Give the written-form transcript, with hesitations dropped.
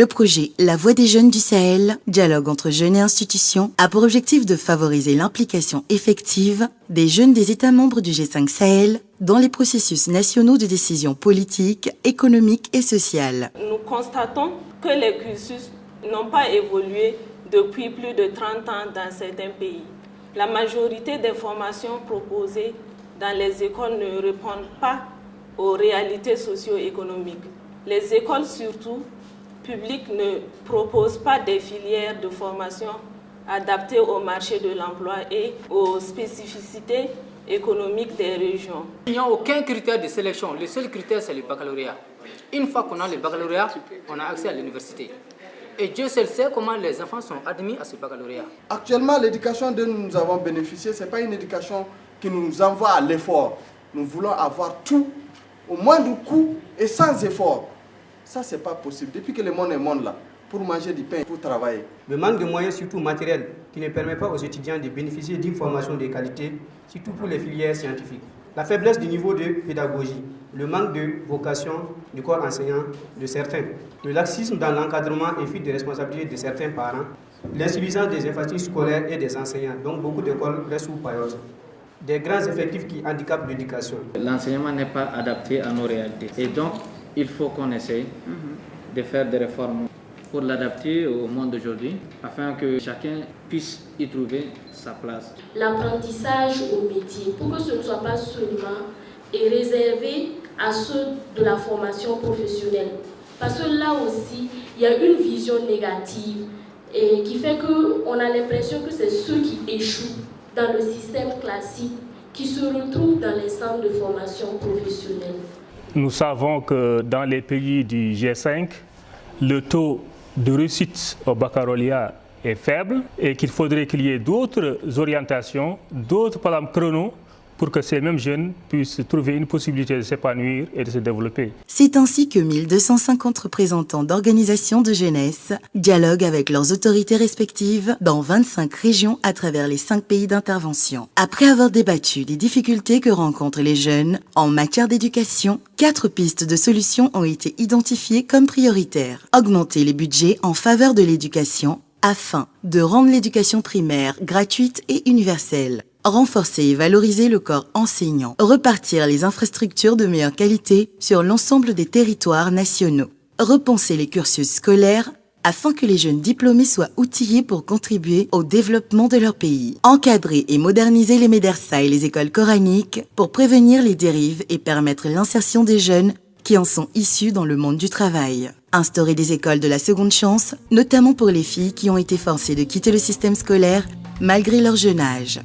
Le projet La Voix des jeunes du Sahel, dialogue entre jeunes et institutions, a pour objectif de favoriser l'implication effective des jeunes des États membres du G5 Sahel dans les processus nationaux de décision politique, économique et sociale. Nous constatons que les cursus n'ont pas évolué depuis plus de 30 ans dans certains pays. La majorité des formations proposées dans les écoles ne répondent pas aux réalités socio-économiques. Les écoles, surtout publiques, ne proposent pas des filières de formation adaptées au marché de l'emploi et aux spécificités économiques des régions. Il n'y a aucun critère de sélection. Le seul critère, c'est le baccalauréat. Une fois qu'on a le baccalauréat, on a accès à l'université. Et Dieu seul sait comment les enfants sont admis à ce baccalauréat. Actuellement, l'éducation dont nous avons bénéficié, ce n'est pas une éducation qui nous envoie à l'effort. Nous voulons avoir tout au moindre coût et sans effort. Ça, ce n'est pas possible. Depuis que le monde est monde là, pour manger du pain, pour travailler. Le manque de moyens, surtout matériels, qui ne permet pas aux étudiants de bénéficier d'une formation de qualité, surtout pour les filières scientifiques. La faiblesse du niveau de pédagogie, le manque de vocation du corps enseignant de certains, le laxisme dans l'encadrement et fuite de responsabilité de certains parents, l'insuffisance des infrastructures scolaires et des enseignants, donc beaucoup d'écoles restent sous paillotes, des grands effectifs qui handicapent l'éducation. L'enseignement n'est pas adapté à nos réalités et donc il faut qu'on essaye de faire des réformes pour l'adapter au monde d'aujourd'hui afin que chacun puisse y trouver sa place. L'apprentissage au métier, pour que ce ne soit pas seulement réservé à ceux de la formation professionnelle. Parce que là aussi, il y a une vision négative et qui fait qu'on a l'impression que c'est ceux qui échouent dans le système classique qui se retrouvent dans les centres de formation professionnelle. Nous savons que dans les pays du G5, le taux de réussite au baccalauréat est faible et qu'il faudrait qu'il y ait d'autres orientations, d'autres programmes chronos pour que ces mêmes jeunes puissent trouver une possibilité de s'épanouir et de se développer. C'est ainsi que 1250 représentants d'organisations de jeunesse dialoguent avec leurs autorités respectives dans 25 régions à travers les 5 pays d'intervention. Après avoir débattu des difficultés que rencontrent les jeunes en matière d'éducation, 4 pistes de solutions ont été identifiées comme prioritaires. Augmenter les budgets en faveur de l'éducation afin de rendre l'éducation primaire gratuite et universelle. Renforcer et valoriser le corps enseignant. Repartir les infrastructures de meilleure qualité sur l'ensemble des territoires nationaux. Repenser les cursus scolaires afin que les jeunes diplômés soient outillés pour contribuer au développement de leur pays. Encadrer et moderniser les médersa et les écoles coraniques pour prévenir les dérives et permettre l'insertion des jeunes qui en sont issus dans le monde du travail. Instaurer des écoles de la seconde chance, notamment pour les filles qui ont été forcées de quitter le système scolaire malgré leur jeune âge.